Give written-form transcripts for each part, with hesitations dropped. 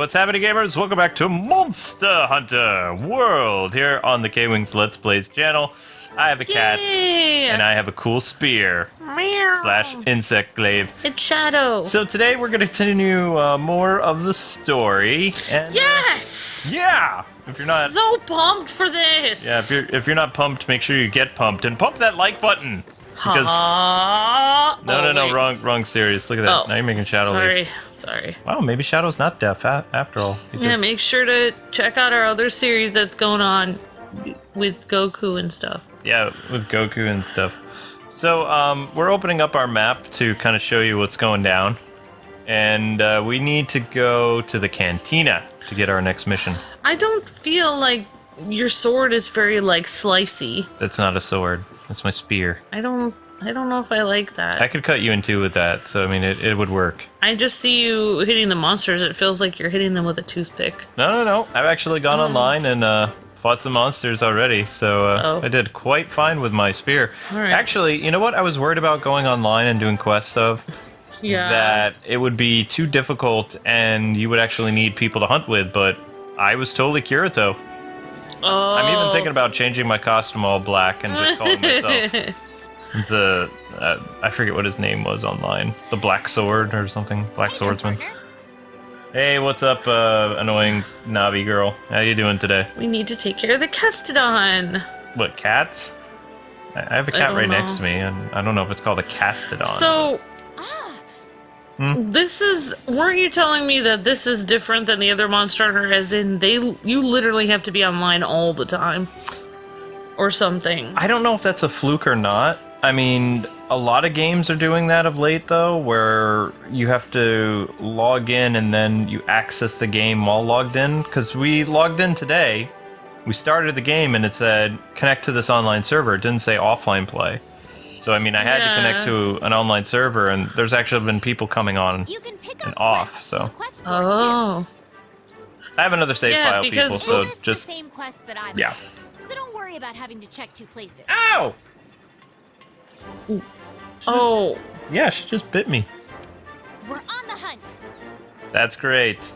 what's happening, gamers? Welcome back to Monster Hunter World here on the KwingsLetsPlays channel. I have a cat, and I have a cool spear / insect glaive. It's Shadow. So today we're going to continue more of the story. And, yes! Yeah! If you're not so pumped for this. Yeah, if you're not pumped, make sure you get pumped and pump that like button. Because no, wrong series. Look at that. Oh, now you're making Shadow leave. Sorry. Wow, maybe Shadow's not deaf after all. Yeah, make sure to check out our other series that's going on with Goku and stuff. Yeah, with Goku and stuff. So, we're opening up our map to kind of show you what's going down. And we need to go to the cantina to get our next mission. I don't feel like your sword is very, like, slicey. That's not a sword. That's my spear. I don't know if I like that. I could cut you in two with that, so I mean, it would work. I just see you hitting the monsters. It feels like you're hitting them with a toothpick. No. I've actually gone online and fought some monsters already, so I did quite fine with my spear. All right. Actually, you know what I was worried about going online and doing quests of? Yeah. That it would be too difficult and you would actually need people to hunt with, but I was totally Kirito. Oh. I'm even thinking about changing my costume all black and just calling myself the, I forget what his name was online. The Black Sword or something. Black Swordsman. Hey, what's up, annoying Navi girl? How you doing today? We need to take care of the Castodon. What, cats? I have a cat right next to me, and I don't know if it's called a Castodon. So... This is... Weren't you telling me that this is different than the other Monster Hunter, as in you literally have to be online all the time? Or something. I don't know if that's a fluke or not. I mean, a lot of games are doing that of late, though, where you have to log in and then you access the game while logged in. Because we logged in today, we started the game and it said, connect to this online server. It didn't say offline play. So, I mean, I had to connect to an online server, and there's actually been people coming on and off, so. Oh. I have another save file, people, so just... the same quest that I'm yeah. So don't worry about having to check two places. Ow! Oh. Yeah, she just bit me. We're on the hunt. That's great.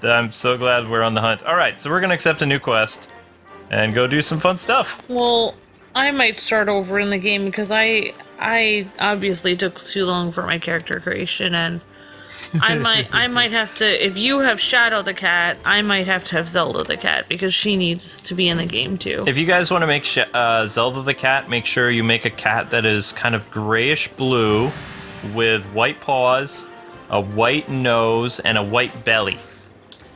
I'm so glad we're on the hunt. Alright, so we're gonna accept a new quest and go do some fun stuff. Well, I might start over in the game because I obviously took too long for my character creation, and I might have to, if you have Shadow the cat, I might have to have Zelda the cat because she needs to be in the game too. If you guys want to make Zelda the cat, make sure you make a cat that is kind of grayish blue with white paws, a white nose, and a white belly.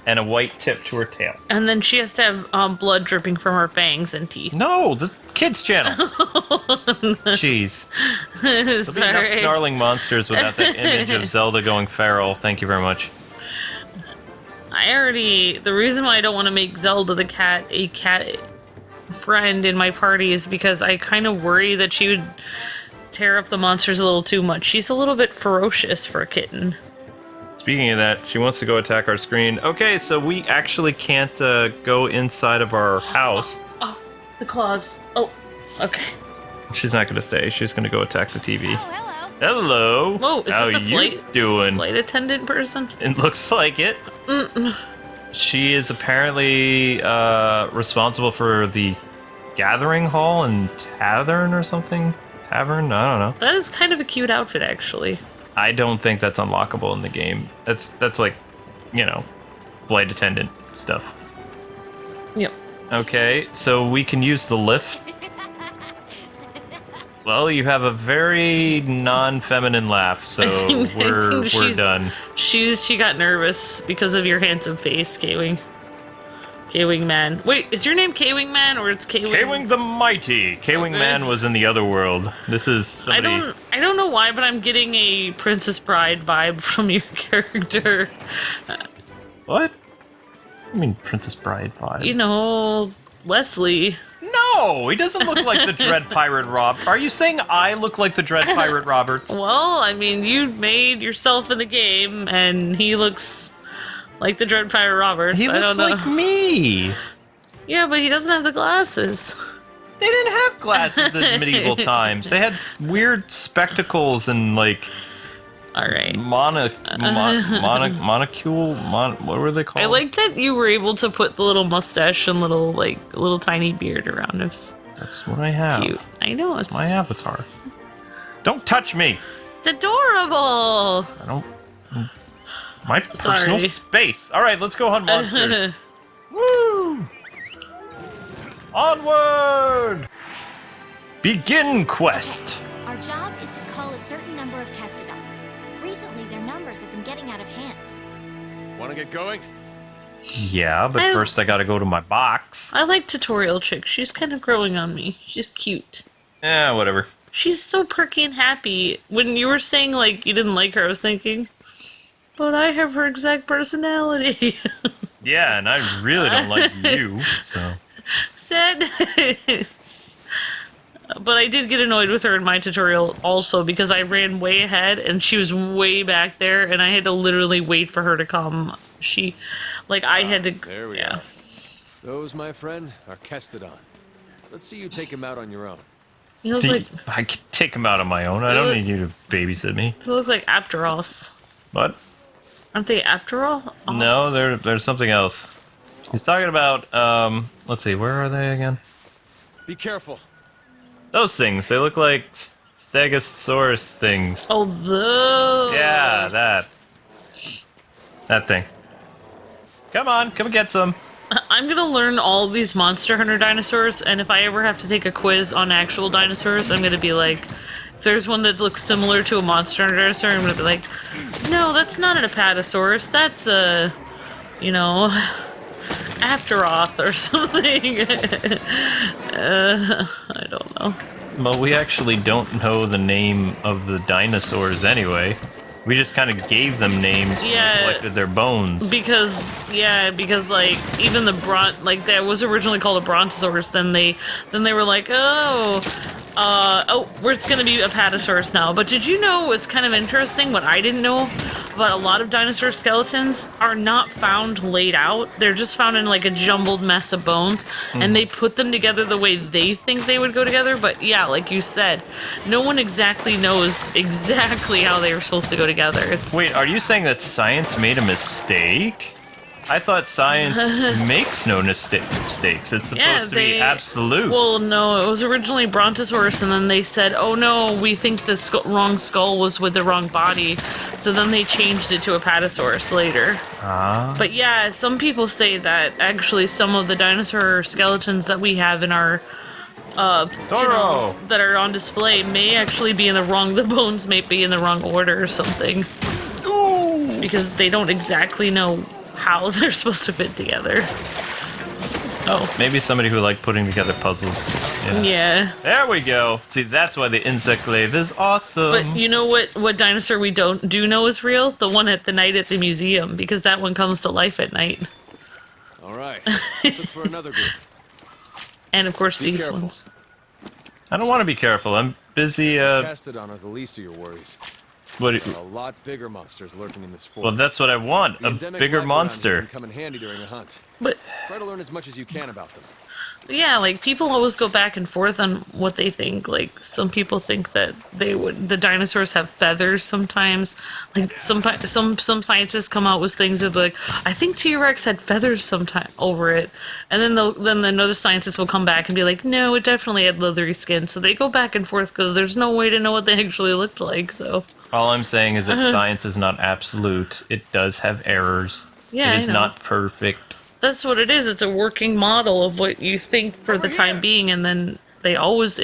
And a white tip to her tail. And then she has to have blood dripping from her fangs and teeth. No, the kids channel. Jeez. There'll be enough snarling monsters without that image of Zelda going feral. Thank you very much. The reason why I don't want to make Zelda the cat a cat friend in my party is because I kind of worry that she would tear up the monsters a little too much. She's a little bit ferocious for a kitten. Speaking of that, she wants to go attack our screen. Okay, so we actually can't go inside of our house. Oh, the claws. Oh, okay. She's not going to stay. She's going to go attack the TV. Oh, hello. Hello. Whoa, is How this a you doing? flight attendant person? It looks like it. She is apparently responsible for the gathering hall and tavern or something. Tavern? I don't know. That is kind of a cute outfit, actually. I don't think that's unlockable in the game. That's like, you know, flight attendant stuff. Yep. Okay, so we can use the lift. Well, you have a very non-feminine laugh, so we're done. She got nervous because of your handsome face, Kwing. Kwing Man. Wait, is your name Kwing Man or it's Kwing? Kwing the Mighty. Kwing Man was in the other world. This is somebody... I don't know why, but I'm getting a Princess Bride vibe from your character. What? I mean Princess Bride vibe. You know, Leslie. No, he doesn't look like the Dread Pirate Rob. Are you saying I look like the Dread Pirate Roberts? Well, I mean, you made yourself in the game, and he looks like the Dread Pirate Roberts. He looks like me. Yeah, but he doesn't have the glasses. They didn't have glasses in medieval times. They had weird spectacles and, like, All right. Monocule. What were they called? I like that you were able to put the little mustache and little tiny beard around him. That's what I have. Cute. I know it's My avatar. Don't touch me. It's adorable. I don't. My personal space. All right, let's go hunt monsters. Woo! Onward! Begin quest. Our job is to call a certain number of Kestodon. Recently, their numbers have been getting out of hand. Want to get going? Yeah, but first I gotta go to my box. I like Tutorial Chick. She's kind of growing on me. She's cute. Yeah, whatever. She's so perky and happy. When you were saying, like, you didn't like her, I was thinking, but I have her exact personality. Yeah, and I really don't like you, so... Sad. But I did get annoyed with her in my tutorial also because I ran way ahead and she was way back there and I had to literally wait for her to come. I had to... There we are. Those, my friend, are Kestodon. Let's see you take him out on your own. He looks like... I can take him out on my own. I don't need you to babysit me. They look like Apteros. What? Aren't they Apterol? Oh. No, there's something else. He's talking about, let's see, where are they again? Be careful. Those things. They look like Stegosaurus things. Oh, those. Yeah, that thing. Come on, come get some. I'm gonna learn all of these Monster Hunter dinosaurs, and if I ever have to take a quiz on actual dinosaurs, I'm gonna be like, if there's one that looks similar to a Monster Hunter dinosaur, I'm gonna be like, no, that's not an Apatosaurus, that's a, Apteroth or something. I don't know. Well, we actually don't know the name of the dinosaurs anyway. We just kind of gave them names and collected their bones. Because like even the that was originally called a Brontosaurus. Then they were like, it's gonna be a Apatosaurus now. But did you know it's kind of interesting? What I didn't know about a lot of dinosaur skeletons are not found laid out. They're just found in like a jumbled mess of bones, and they put them together the way they think they would go together. But yeah, like you said, no one exactly knows exactly how they were supposed to go together. Wait, are you saying that science made a mistake? I thought science makes no mistakes. It's supposed to be absolute. Well, no, it was originally Brontosaurus, and then they said, oh no, we think the wrong skull was with the wrong body, so then they changed it to a Apatosaurus later. But yeah, some people say that actually some of the dinosaur skeletons that we have in our that are on display may actually be in the bones may be in the wrong order or something. Ooh. Because they don't exactly know how they're supposed to fit together. Oh. Maybe somebody who liked putting together puzzles. Yeah. There we go. See, that's why the insect glaive is awesome. But you know what dinosaur we do know is real? The one at the night at the museum, because that one comes to life at night. All right. Let's look for another group. And of course Be these careful. ones. I don't want to be careful. I'm busy, Kestodon are the least of your worries. What? There are a lot bigger monsters lurking in this forest. Well, that's what I want. The A endemic bigger life around here monster. can come in handy during a hunt. But Try to learn as much as you can about them. yeah, like people always go back and forth on what they think. Like some people think that the dinosaurs have feathers sometimes. Like some scientists come out with things that like, I think T-Rex had feathers sometime over it, and then another scientist will come back and be like, no, it definitely had leathery skin. So they go back and forth because there's no way to know what they actually looked like. So All I'm saying is that science is not absolute. It does have errers. Yeah, it is I know. not perfect. That's what it is. It's a working model of what you think for the time being, and then they always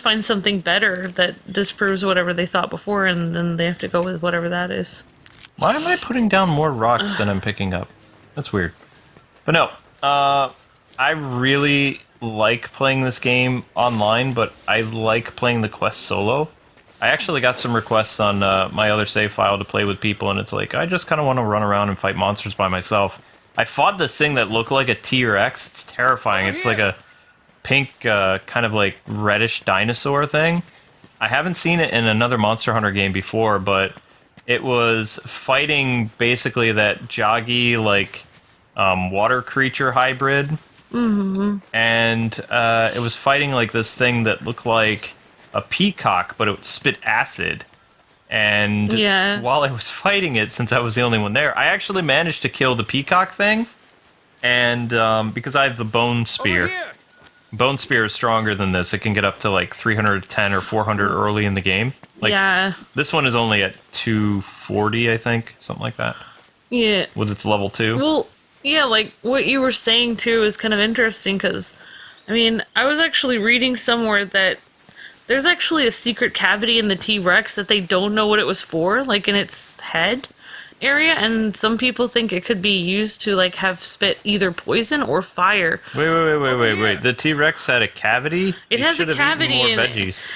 find something better that disproves whatever they thought before, and then they have to go with whatever that is. Why am I putting down more rocks than I'm picking up? That's weird. But no, I really like playing this game online, but I like playing the quest solo. I actually got some requests on my other save file to play with people, and it's like, I just kind of want to run around and fight monsters by myself. I fought this thing that looked like a T-Rex. It's terrifying. It's like a pink, kind of like reddish dinosaur thing. I haven't seen it in another Monster Hunter game before, but it was fighting basically that joggy, like, water creature hybrid. Mm-hmm. And it was fighting like this thing that looked like a peacock, but it would spit acid. And while I was fighting it, since I was the only one there, I actually managed to kill the peacock thing. And because I have the bone spear. Bone spear is stronger than this. It can get up to like 310 or 400 early in the game. Like, this one is only at 240, I think. Something like that. Yeah. With its level 2. Well, yeah, like what you were saying too is kind of interesting because, I mean, I was actually reading somewhere that there's actually a secret cavity in the T-Rex that they don't know what it was for, like in its head area, and some people think it could be used to like have spit either poison or fire. Wait. The T-Rex had a cavity? It has a cavity in veggies.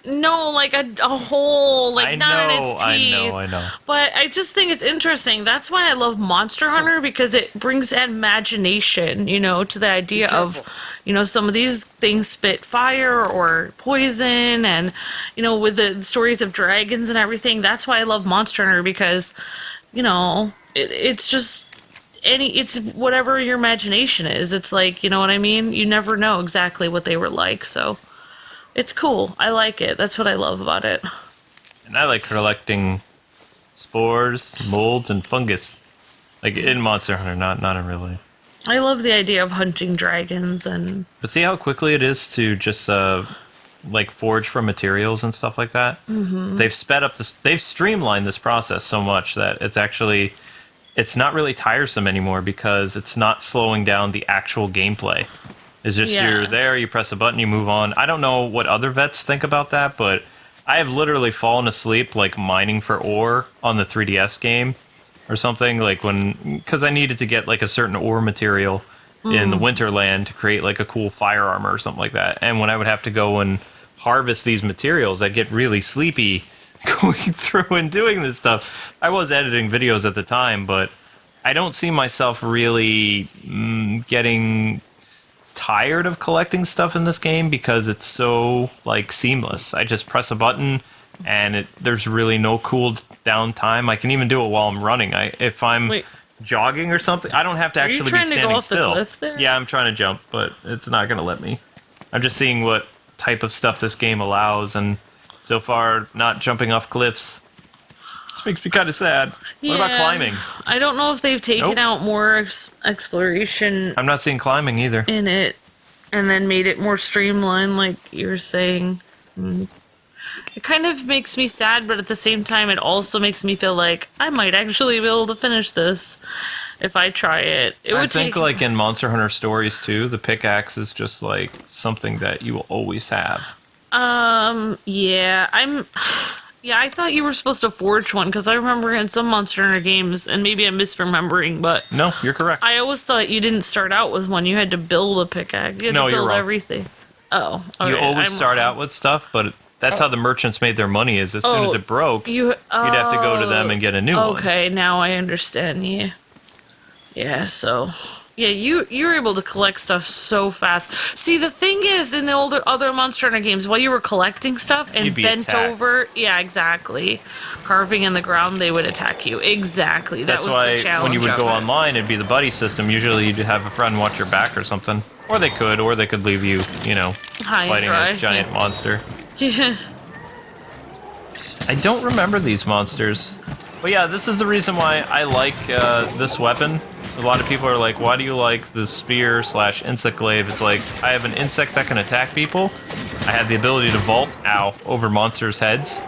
No, like a hole, like not in its teeth. I know. But I just think it's interesting. That's why I love Monster Hunter, because it brings imagination, you know, to the idea of, you know, some of these things spit fire or poison, and, you know, with the stories of dragons and everything. That's why I love Monster Hunter, because, you know, it's just it's whatever your imagination is. It's like, you know what I mean? You never know exactly what they were like, so it's cool. I like it. That's what I love about it. And I like collecting spores, molds, and fungus. Like in Monster Hunter, not in real life. I love the idea of hunting dragons and... But see how quickly it is to just, like, forge for materials and stuff like that? Mm-hmm. They've sped up this... They've streamlined this process so much that it's actually... It's not really tiresome anymore because it's not slowing down the actual gameplay. It's just you're there, you press a button, you move on. I don't know what other vets think about that, but I have literally fallen asleep, like, mining for ore on the 3DS game or something, like, because I needed to get, like, a certain ore material in the Winterland to create, like, a cool fire armor or something like that. And when I would have to go and harvest these materials, I'd get really sleepy going through and doing this stuff. I was editing videos at the time, but I don't see myself really getting tired of collecting stuff in this game because it's so, like, seamless. I just press a button and there's really no cool down time. I can even do it while I'm running. If I'm jogging or something, I don't have to actually be standing still. The cliff there? Yeah, I'm trying to jump, but it's not going to let me. I'm just seeing what type of stuff this game allows, and so far, not jumping off cliffs. This makes me kind of sad. What about climbing? I don't know if they've taken out more exploration. I'm not seeing climbing either. In it, and then made it more streamlined, like you were saying. It kind of makes me sad, but at the same time, it also makes me feel like I might actually be able to finish this if I try it. I think, like in Monster Hunter Stories too, the pickaxe is just like something that you will always have. Yeah, I thought you were supposed to forge one, because I remember in some Monster Hunter games, and maybe I'm misremembering, but... No, you're correct. I always thought you didn't start out with one. You had to build a pickaxe. You had to build everything. Oh, okay. You always start out with stuff, but that's how the merchants made their money, is as soon as it broke, you'd have to go to them and get a new one. Okay, now I understand, yeah. Yeah, so... Yeah, you're able to collect stuff so fast. See, the thing is, in the other Monster Hunter games, while you were collecting stuff and bent over, yeah, exactly, carving in the ground, they would attack you. Exactly, that was the challenge. That's why when you would go online, it'd be the buddy system. Usually, you'd have a friend watch your back or something, or they could leave you, you know, fighting a giant monster. Yeah. I don't remember these monsters, but yeah, this is the reason why I like this weapon. A lot of people are like, why do you like the spear / insect glaive? It's like, I have an insect that can attack people. I have the ability to vault, over monsters' heads.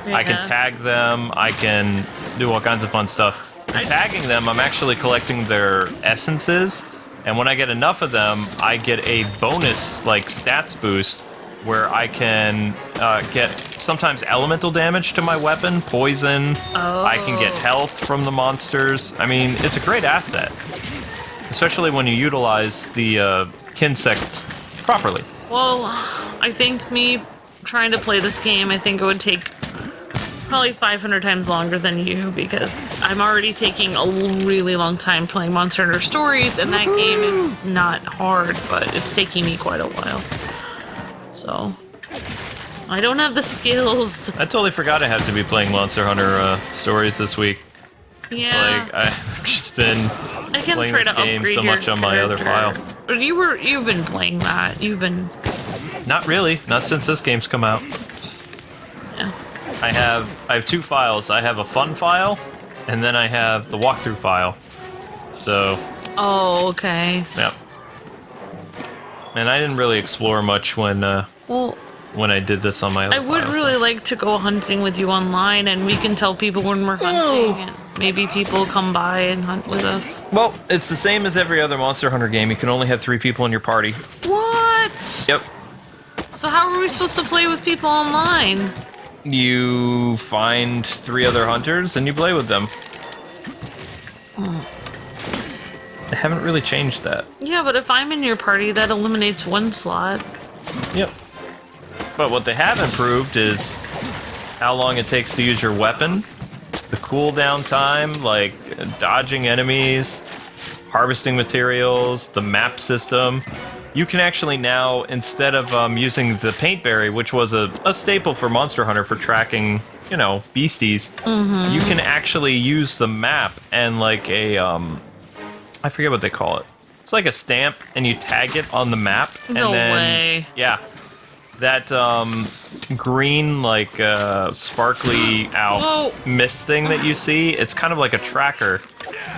Yeah. I can tag them. I can do all kinds of fun stuff. Tagging them, I'm actually collecting their essences. And when I get enough of them, I get a bonus, like, stats boost, where I can get sometimes elemental damage to my weapon, poison. I can get health from the monsters. I mean, it's a great asset, especially when you utilize the Kinsect properly. Well, I think me trying to play this game, I think it would take probably 500 times longer than you, because I'm already taking a really long time playing Monster Hunter Stories, and that game is not hard, but it's taking me quite a while. So, I don't have the skills. I totally forgot I had to be playing Monster Hunter Stories this week. Yeah. It's like, I've just been playing this game so much on my other file. But you've been playing that. Not really. Not since this game's come out. Yeah. I have two files. I have a fun file, and then I have the walkthrough file. So. Oh, okay. Yep. And I didn't really explore much when Well, I did this on my other I would files, really so. like to go hunting with you online, and we can tell people when we're hunting, and maybe people come by and hunt with us. Well, it's the same as every other Monster Hunter game. You can only have 3 people in your party. What? Yep. So how are we supposed to play with people online? You find 3 other hunters and you play with them. They haven't really changed that. Yeah, but if I'm in your party, that eliminates 1 slot. Yep. But what they have improved is how long it takes to use your weapon, the cooldown time, like dodging enemies, harvesting materials, the map system. You can actually now, instead of using the paint berry, which was a staple for Monster Hunter for tracking, you know, beasties, you can actually use the map and like a, I forget what they call it. It's like a stamp, and you tag it on the map, and No then way. yeah, that green like sparkly out Whoa. mist thing that you see. It's kind of like a tracker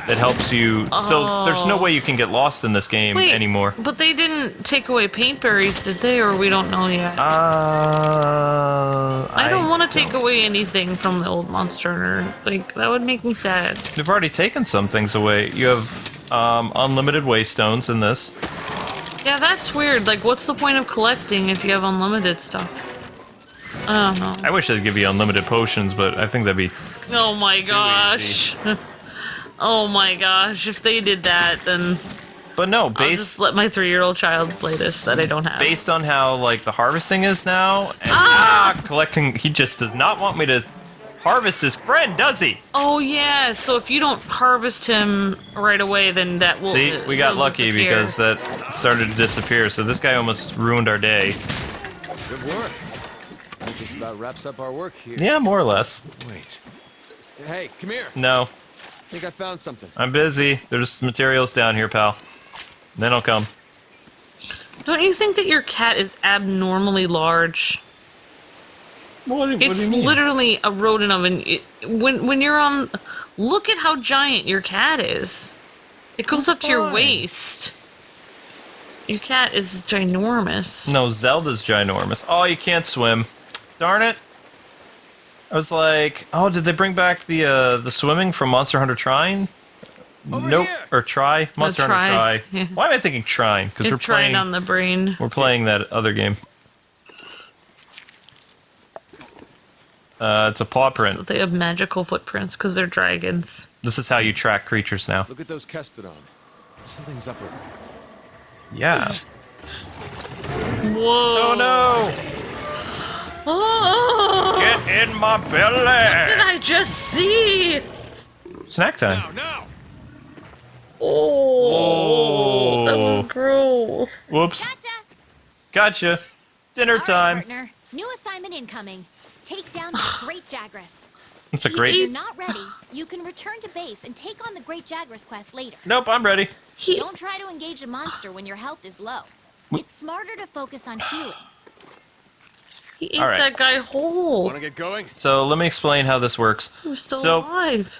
that helps you. So there's no way you can get lost in this game Wait, anymore. but they didn't take away paint berries, did they? Or we don't know yet. I don't want to take away anything from the old Monster Hunter. Like, that would make me sad. They've already taken some things away. You have unlimited waystones in this. Yeah, that's weird. Like, what's the point of collecting if you have unlimited stuff? I don't know. I wish they'd give you unlimited potions, but I think that'd be. Oh my gosh. Oh my gosh. If they did that, then But no, I'll based just let my 3-year-old child play this that I don't have. based on how like the harvesting is now, and collecting. He just does not want me to harvest his friend, does he? Oh yeah, so if you don't harvest him right away, then that will See, we got he'll lucky disappear. because that started to disappear. So this guy almost ruined our day. Good work. That just about wraps up our work here. Yeah, more or less. Wait. Hey, come here. No, I think I found something. I'm busy. There's materials down here, pal. Then I'll come. Don't you think that your cat is abnormally large? It's literally a rodent oven. When you're on, look at how giant your cat is. It goes up to your fine. waist. Your cat is ginormous. No, Zelda's ginormous. Oh, you can't swim. Darn it. I was like, oh, did they bring back the swimming from Monster Hunter Trine? Over Nope. here. Or Try. Monster Hunter Try. Try. Yeah. Why am I thinking Trine? Because You're we're trying playing. on the brain. We're playing that other game. It's a paw print. So they have magical footprints because they're dragons. This is how you track creatures now. Look at those Kestodon. Something's up with them. Yeah. Whoa! Oh no! Oh! Get in my What did belly! I just see? Snack time. No! Oh, that was Oh. gross. Whoops. Gotcha! Gotcha. Dinner All right, time. partner. New assignment incoming. Take down the Great Jagras. It's a If great. you're not ready, you can return to base and take on the Great Jagras quest later. Nope, I'm ready. Don't try to engage a monster when your health is low. It's smarter to focus on healing. He ate All right. that guy whole. Want to get going? So let me explain how this works. He was still So alive.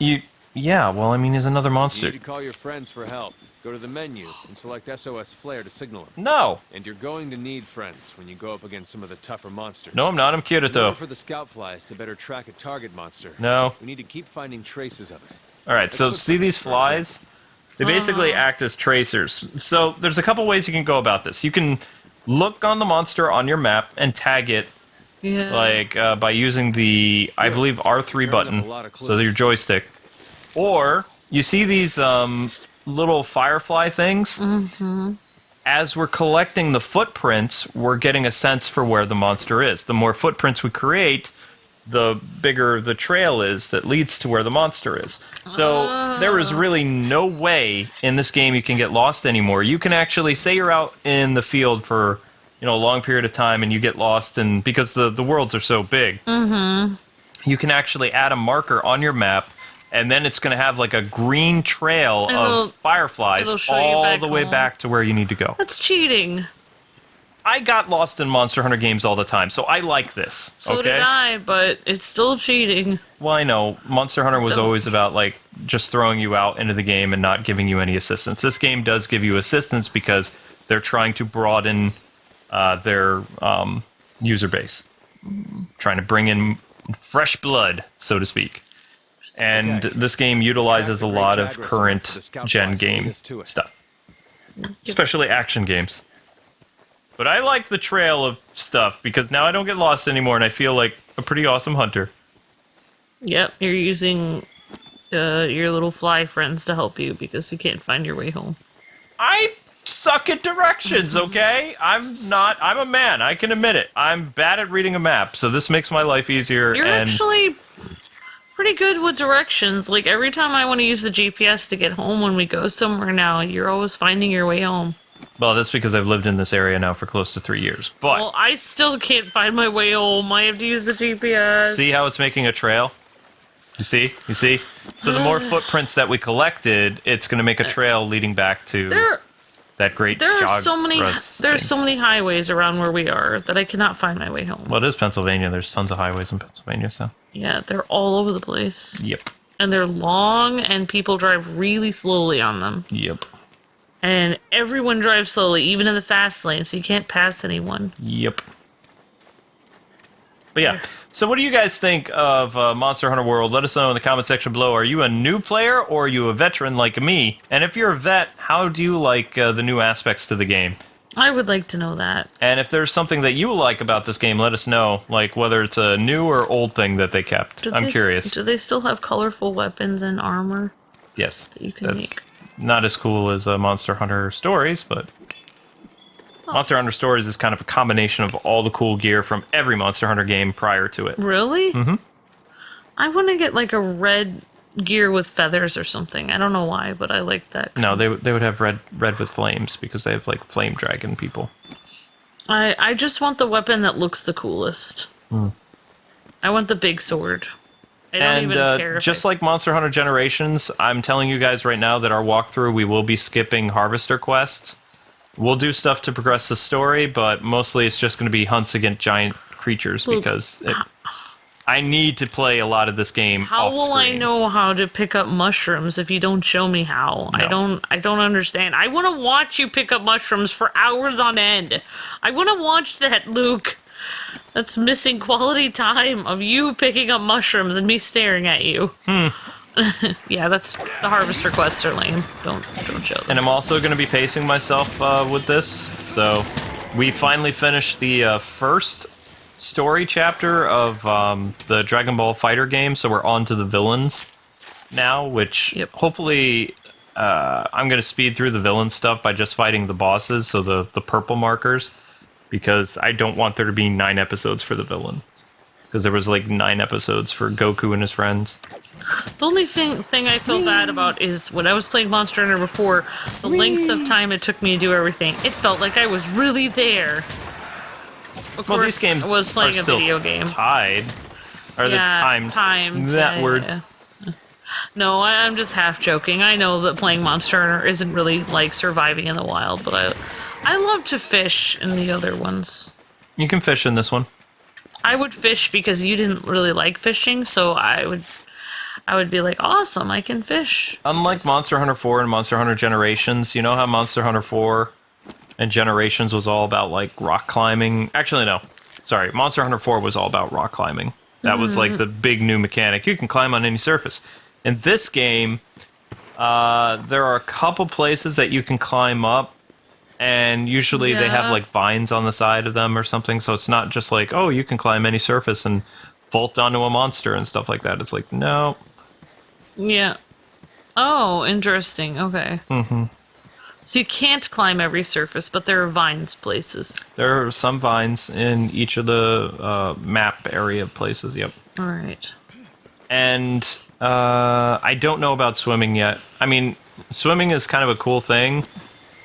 yeah. Well, I mean, he's another You monster. need to call your friends for help. Go to the menu and select SOS Flare to signal them. No. And you're going to need friends when you go up against some of the tougher monsters. No, I'm not. I'm In order Kirito. for the scout flies to better track a target monster, No. we need to keep finding traces of it. All right. So see these flies? They basically act as tracers. So there's a couple ways you can go about this. You can look on the monster on your map and tag it, Yeah. like by using the, I believe, R3 Throwing up button, a lot of so your clues. joystick. Or you see these little firefly things. As we're collecting the footprints, we're getting a sense for where the monster is. The more footprints we create, the bigger the trail is that leads to where the monster is. So there is really no way in this game you can get lost anymore. You can actually say you're out in the field for a long period of time and you get lost, and because the worlds are so big, you can actually add a marker on your map. And then it's going to have like a green trail It'll- of fireflies it'll show you all back the way home. back to where you need to go. That's cheating. I got lost in Monster Hunter games all the time, so I like this. So okay? did I, but it's still cheating. Well, I know. Monster Hunter was always about, like, just throwing you out into the game and not giving you any assistance. This game does give you assistance because they're trying to broaden their user base. Trying to bring in fresh blood, so to speak. And this game utilizes a lot of current gen game stuff. Especially action games. But I like the trail of stuff because now I don't get lost anymore and I feel like a pretty awesome hunter. Yep, you're using your little fly friends to help you because you can't find your way home. I suck at directions, okay? I'm a man, I can admit it. I'm bad at reading a map, so this makes my life easier. You're actually pretty good with directions. Like, every time I want to use the GPS to get home when we go somewhere now, you're always finding your way home. Well, that's because I've lived in this area now for close to 3 years, but... Well, I still can't find my way home. I have to use the GPS. See how it's making a trail? You see? You see? So the more footprints that we collected, it's going to make a trail leading back to that great Jagras There's so many highways around where we are that I cannot find my way home. Well, it is Pennsylvania. There's tons of highways in Pennsylvania, so... Yeah, they're all over the place. Yep. And they're long, and people drive really slowly on them. Yep. And everyone drives slowly, even in the fast lane, so you can't pass anyone. Yep. But yeah, so what do you guys think of Monster Hunter World? Let us know in the comment section below. Are you a new player, or are you a veteran like me? And if you're a vet, how do you like the new aspects to the game? I would like to know that. And if there's something that you like about this game, let us know. Like, whether it's a new or old thing that they kept. I'm curious. Do they still have colorful weapons and armor? Yes. That you can make? Not as cool as Monster Hunter Stories, but Monster Hunter Stories is kind of a combination of all the cool gear from every Monster Hunter game prior to it. Really? Mm-hmm. I want to get like a red gear with feathers or something. I don't know why, but I like that. No, they would have red with flames because they have like flame dragon people. I just want the weapon that looks the coolest. I want the big sword. I don't even care just like Monster Hunter Generations, I'm telling you guys right now that our walkthrough, we will be skipping Harvester quests. We'll do stuff to progress the story, but mostly it's just going to be hunts against giant creatures because I need to play a lot of this game How off-screen. will I know how to pick up mushrooms if you don't show me how? No. I don't understand. I want to watch you pick up mushrooms for hours on end. I want to watch that, Luke. That's missing quality time of you picking up mushrooms and me staring at you. Yeah, that's the harvester quests are lame. Don't show them. And I'm also going to be pacing myself with this. So we finally finished the first story chapter of the Dragon Ball Fighter game. So we're on to the villains now, which hopefully I'm going to speed through the villain stuff by just fighting the bosses, so the purple markers, because I don't want there to be 9 episodes for the villain. Because there was like 9 episodes for Goku and his friends. The only thing I feel bad about is when I was playing Monster Hunter before, the length of time it took me to do everything. It felt like I was really there. Of course, These games I was playing are a still video game. tied. Are they timed? That words. No, I'm just half joking. I know that playing Monster Hunter isn't really like surviving in the wild, but I love to fish in the other ones. You can fish in this one. I would fish because you didn't really like fishing, so I would be like, awesome, I can fish. Unlike Monster Hunter 4 and Monster Hunter Generations, you know how Monster Hunter 4 and Generations was all about, like, rock climbing? Actually, no. Sorry, Monster Hunter 4 was all about rock climbing. That was, like, the big new mechanic. You can climb on any surface. In this game, there are a couple places that you can climb up, and usually they have, like, vines on the side of them or something, so it's not just like, oh, you can climb any surface and vault onto a monster and stuff like that. It's like, no. Yeah. Oh, interesting. Okay. Mm-hmm. So you can't climb every surface, but there are vines places. There are some vines in each of the map area places, yep. All right. And I don't know about swimming yet. I mean, swimming is kind of a cool thing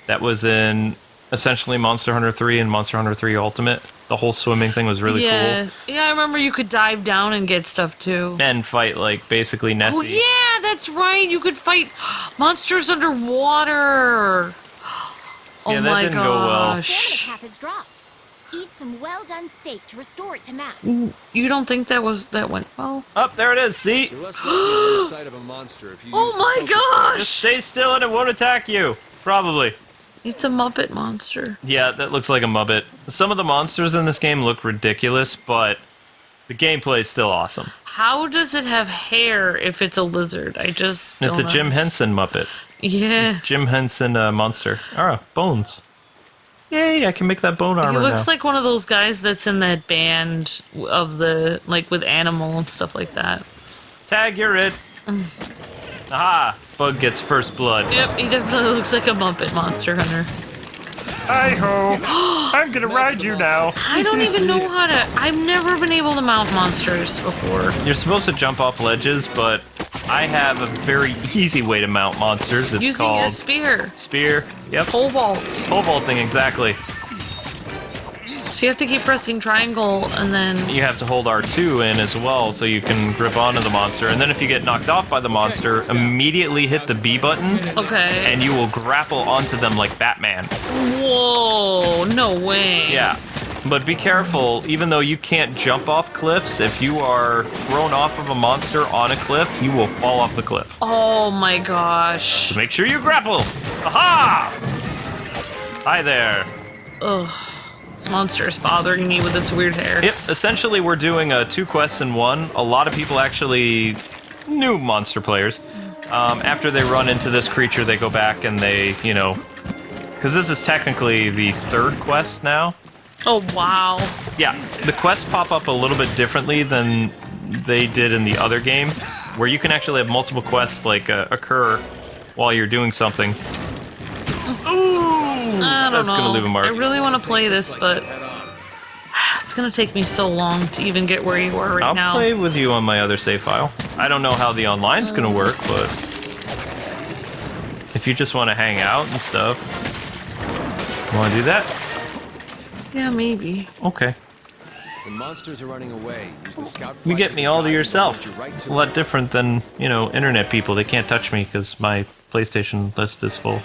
that was in essentially Monster Hunter 3 and Monster Hunter 3 Ultimate. The whole swimming thing was really cool. Yeah, I remember you could dive down and get stuff too. And fight, like, basically Nessie. Oh, yeah, that's right. You could fight monsters underwater. Oh Yeah, that my didn't go well. Stamina gosh. cap has dropped. Eat some well-done steak to restore it to max. You don't think that went well? Up there it is. See? You're less likely to lose sight of a monster if you use Oh my the focus stick. Just gosh! stay still and it won't attack you. Probably. It's a Muppet monster. Yeah, that looks like a Muppet. Some of the monsters in this game look ridiculous, but the gameplay is still awesome. How does it have hair if it's a lizard? I just It's a don't Jim know. Henson Muppet. Yeah. Jim Henson monster. Ah, bones. Yay, I can make that bone armor He looks now. like one of those guys that's in that band of the, like, with Animal and stuff like that. Tag, you're it. Aha! Bug gets first blood. Yep, he definitely looks like a Muppet Monster Hunter. Hi-ho! I'm gonna ride you now. I don't even know how to... I've never been able to mount monsters before. You're supposed to jump off ledges, but I have a very easy way to mount monsters. It's Using called a spear. spear. Yep. Pole vault. Pole vaulting, exactly. So you have to keep pressing triangle and then... You have to hold R2 in as well so you can grip onto the monster. And then if you get knocked off by the monster, immediately hit the B button Okay. and you will grapple onto them like Batman. Whoa, no way. Yeah. But be careful, even though you can't jump off cliffs, if you are thrown off of a monster on a cliff, you will fall off the cliff. Oh my gosh. So make sure you grapple! Aha! Hi there. Ugh. This monster is bothering me with its weird hair. Yep, essentially we're doing 2 quests in one. A lot of people actually, new monster players, after they run into this creature, they go back and they, you know, because this is technically the 3rd quest now. Oh, wow. Yeah, the quests pop up a little bit differently than they did in the other game, where you can actually have multiple quests like occur while you're doing something. I don't That's gonna know. leave a mark. I really want to play this, but it's gonna take me so long to even get where you are right I'll now. play with you on my other save file. I don't know how the online's gonna work, but if you just want to hang out and stuff, you want to do that? Yeah, maybe. Okay. When monsters are running away, use the scout You get me all to yourself. You right It's a lot different than, you know, internet people. They can't touch me because my PlayStation list is full.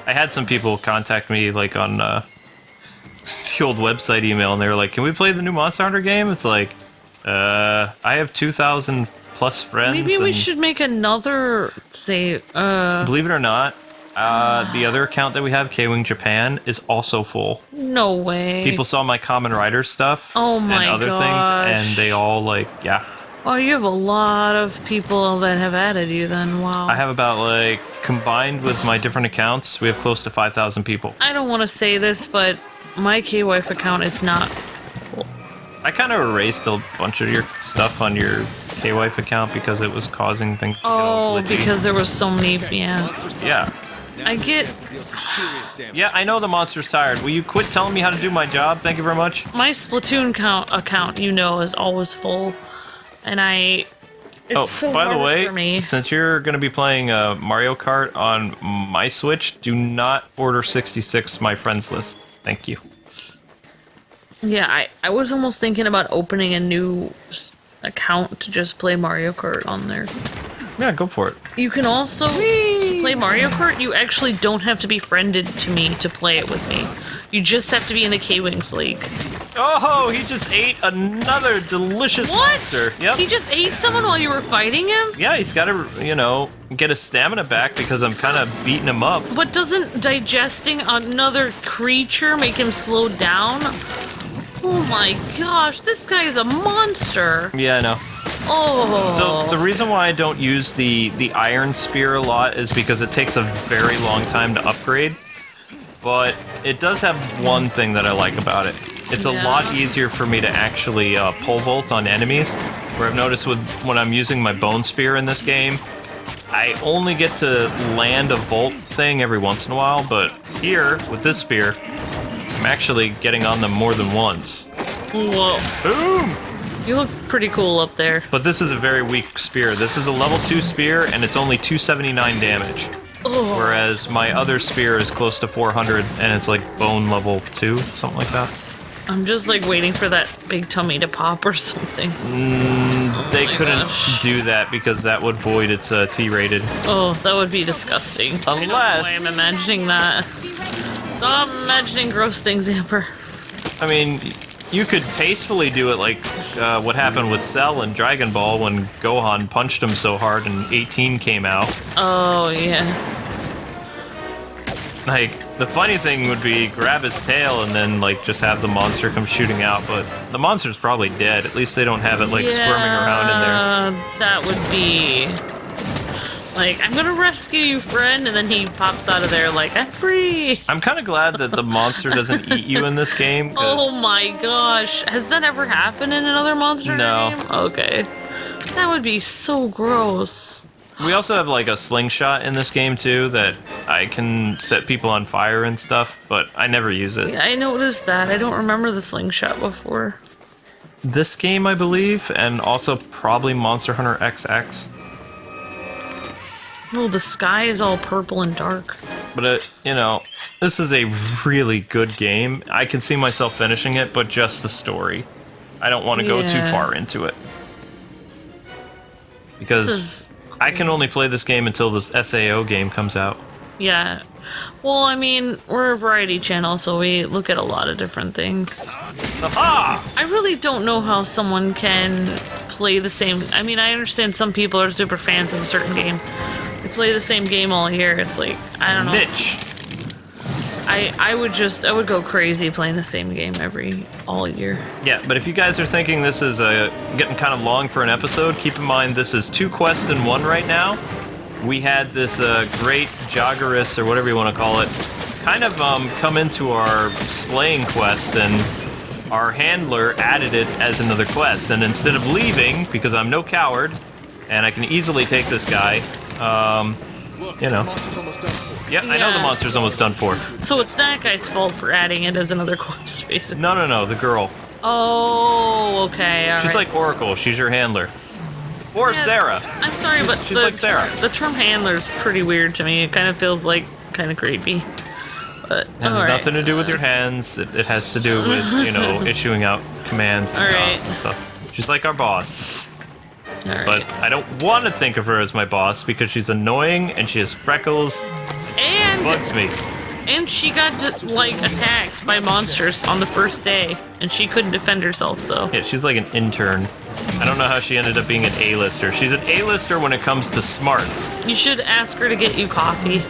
I had some people contact me, like, on the old website email, and they were like, can we play the new Monster Hunter game? It's like, I have 2,000 plus friends. Maybe we and should make another, say, Believe it or not, the other account that we have, Kwing Japan, is also full. no way. People saw my Common Rider stuff Oh my and other gosh. things, and they all, like, yeah. Oh, you have a lot of people that have added you then, wow. I have about, like, combined with my different accounts, we have close to 5,000 people. I don't want to say this, but my K-Wife account is not... I kind of erased a bunch of your stuff on your K-Wife account because it was causing things to get all Oh, glitchy. because there was so many, yeah. Yeah. I get... Deal some serious damage. Yeah, I know the monster's tired. Will you quit telling me how to do my job? Thank you very much. My Splatoon account, you know, is always full. And it's Oh, so by the hard way, for me. since you're going to be playing Mario Kart on my Switch, do not order 66 my friends list. Thank you. Yeah, I was almost thinking about opening a new account to just play Mario Kart on there. Yeah, go for it. You can also, to play Mario Kart, you actually don't have to be friended to me to play it with me. You just have to be in the Kwings League. Oh, he just ate another delicious What? monster. Yep. He just ate someone while you were fighting him? Yeah, he's got to, you know, get his stamina back because I'm kind of beating him up. But doesn't digesting another creature make him slow down? Oh my gosh, this guy is a monster. Yeah, I know. Oh. So the reason why I don't use the iron spear a lot is because it takes a very long time to upgrade. But it does have one thing that I like about it. It's a lot easier for me to actually pole vault on enemies. Where I've noticed when I'm using my bone spear in this game, I only get to land a vault thing every once in a while. But here, with this spear, I'm actually getting on them more than once. Whoa. Boom! You look pretty cool up there. But this is a very weak spear. This is a level 2 spear, and it's only 279 damage. Oh. Whereas my other spear is close to 400, and it's like bone level 2, something like that. I'm just like waiting for that big tummy to pop or something. They my couldn't gosh. do that because that would void its T-rated. Oh, that would be disgusting. I don't know why Unless- I'm imagining that. Stop imagining gross things, Amber. I mean, you could tastefully do it like what happened with Cell in Dragon Ball when Gohan punched him so hard and 18 came out. Oh, yeah. Like, the funny thing would be grab his tail and then, like, just have the monster come shooting out, but the monster's probably dead. At least they don't have it, like, squirming around in there. That would be... Like, I'm gonna rescue you, friend, and then he pops out of there like, I'm free! I'm kind of glad that the monster doesn't eat you in this game. Oh my gosh. Has that ever happened in another Monster No. game? Okay. That would be so gross. We also have, like, a slingshot in this game, too, that I can set people on fire and stuff, but I never use it. Yeah, I noticed that. I don't remember the slingshot before. This game, I believe, and also probably Monster Hunter XX. Oh, the sky is all purple and dark. But, you know, this is a really good game. I can see myself finishing it, but just the story. I don't want to go too Yeah. far into it. Because This is I can only play this game until this SAO game comes out. Yeah. Well, I mean, we're a variety channel, so we look at a lot of different things. Aha! I really don't know how someone can play the same... I mean, I understand some people are super fans of a certain game. They play the same game all year. It's like, I don't know. Niche. I would go crazy playing the same game all year. Yeah, but if you guys are thinking this is getting kind of long for an episode, keep in mind this is 2 quests in 1 right now. We had this great Jagras, or whatever you want to call it, kind of come into our slaying quest, and our handler added it as another quest. And instead of leaving, because I'm no coward, and I can easily take this guy, you know. Yeah, I know the Yeah. monster's almost done for. So it's that guy's fault for adding it as another quest, basically. No, the girl. Oh, okay, all She's right. like Oracle, she's your handler. Or Yeah, Sarah. I'm sorry, but she's like Sarah. The term handler's pretty weird to me. It kind of feels like kind of creepy. But It has all right. nothing to do with your hands. It has to do with, you know, issuing out commands and All jobs right. and stuff. She's like our boss. All right. But I don't want to think of her as my boss because she's annoying and she has freckles. Bugs me. And she got like attacked by monsters on the first day, and she couldn't defend herself. So Yeah, she's like an intern. I don't know how she ended up being an A-lister. She's an A-lister when it comes to smarts. you should ask her to get you coffee.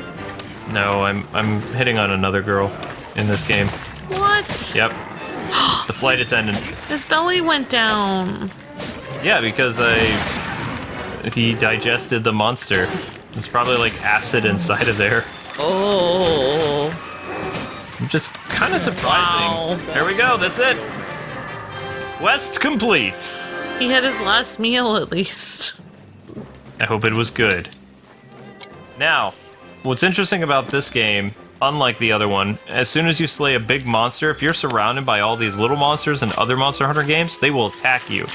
No, I'm hitting on another girl in this game. What? Yep. The flight attendant. His belly went down. Yeah, because he digested the monster. It's probably like acid inside of there. Oh. Just kind of surprising. Wow. There we go, that's it. Quest complete. He had his last meal at least. I hope it was good. Now, what's interesting about this game, unlike the other one, as soon as you slay a big monster, if you're surrounded by all these little monsters in other Monster Hunter games, they will attack you.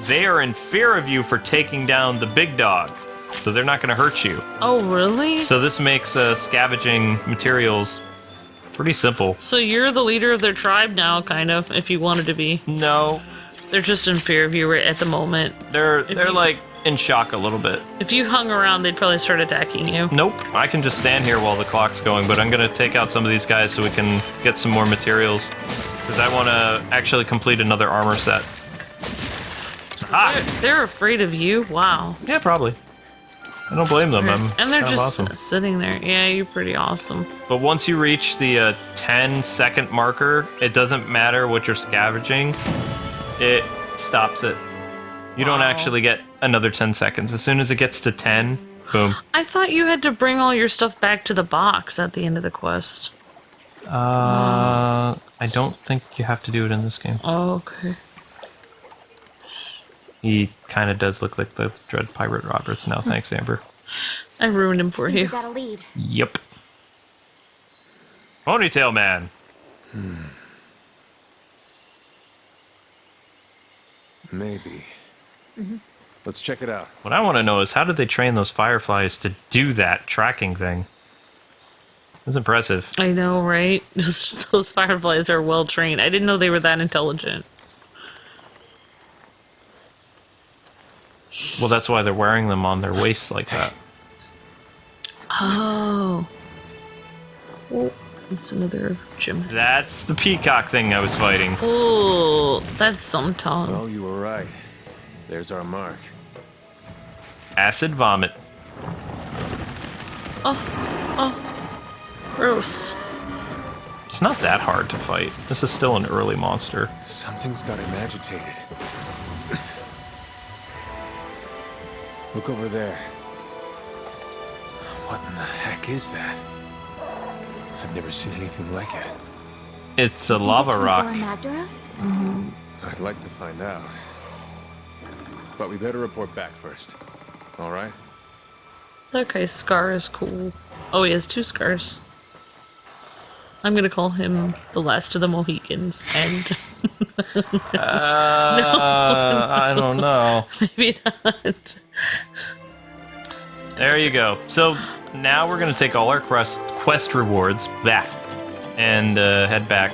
They are in fear of you for taking down the big dog, so they're not going to hurt you. Oh, really? So this makes scavenging materials pretty simple. So you're the leader of their tribe now, kind of, if you wanted to be. No, They're just in fear of you right at the moment. they're you- like in shock a little bit. If you hung around, they'd probably start attacking you. Nope, I can just stand here while the clock's going, but I'm going to take out some of these guys so we can get some more materials. Because I want to actually complete another armor set. They're afraid of you? Wow. Yeah, probably. I don't blame them. And they're kind of just awesome. sitting there. Yeah, you're pretty awesome. But once you reach the 10-second marker, it doesn't matter what you're scavenging. It stops it. You don't Wow. actually get another 10 seconds. As soon as it gets to 10, boom. I thought you had to bring all your stuff back to the box at the end of the quest. I don't think you have to do it in this game. Oh, okay. He kind of does look like the Dread Pirate Roberts now. Thanks, Amber. I ruined him for You you. got a lead. Yep. Ponytail Man. Maybe. Let's check it out. What I want to know is how did they train those fireflies to do that tracking thing? That's impressive. I know, right? Those fireflies are well trained. I didn't know they were that intelligent. Well, that's why they're wearing them on their waists like that. Oh. Well, It's another gym. That's the peacock thing I was fighting. Oh, that's some tongue. Well, you were right. There's our mark. Acid vomit. Gross. It's not that hard to fight. This is still an early monster. Something's got him agitated. Look over there. What in the heck is that? I've never seen anything like it. It's a lava rock. Magdaros? I'd like to find out. But we better report back first. All right? Okay, Scar is cool. Oh, he has 2 scars. I'm gonna call him the last of the Mohicans, and... I don't know. Maybe not. There you go. So now we're gonna take all our quest rewards back and head back.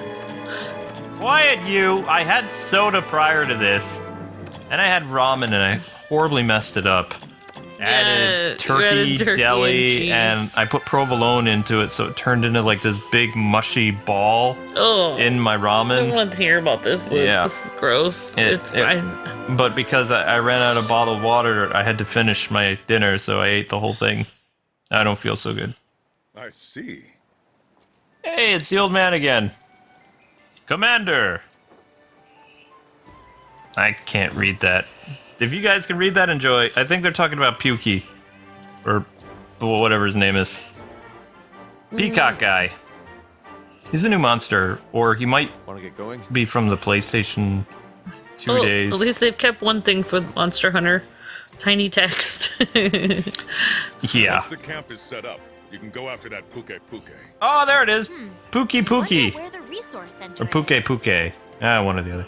Quiet, you! I had soda prior to this, and I had ramen, and I horribly messed it up. Added turkey, deli, and I put provolone into it, so it turned into like this big mushy ball in my I ramen. don't want to hear about this. Luke. Yeah. This is gross. But because I ran out of bottled water, I had to finish my dinner, so I ate the whole thing. I don't feel so good. I see. Hey, it's the old man again. Commander! I can't read that. If you guys can read that, enjoy. I think they're talking about Pukey. Or whatever his name is. Peacock guy. He's a new monster, or he might Want to get going? be from the PlayStation 2 days. At least they've kept one thing for Monster Hunter. Tiny text. Yeah. Once the camp is set up, you can go after that Puke Puke. Oh, there it is. Pookie Wonder Pookie. where the resource center Or Puke is. Puke. One or the other.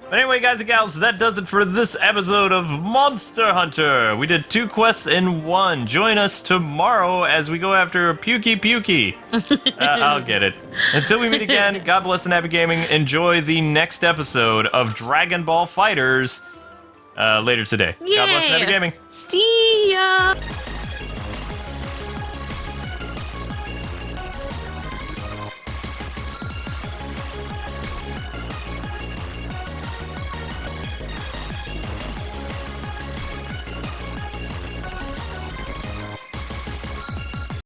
But anyway, guys and gals, that does it for this episode of Monster Hunter. We did 2 quests in 1. Join us tomorrow as we go after Pukey Pukey. I'll get it. Until we meet again, God bless and happy gaming. Enjoy the next episode of Dragon Ball Fighters later today. God bless and happy gaming. See ya!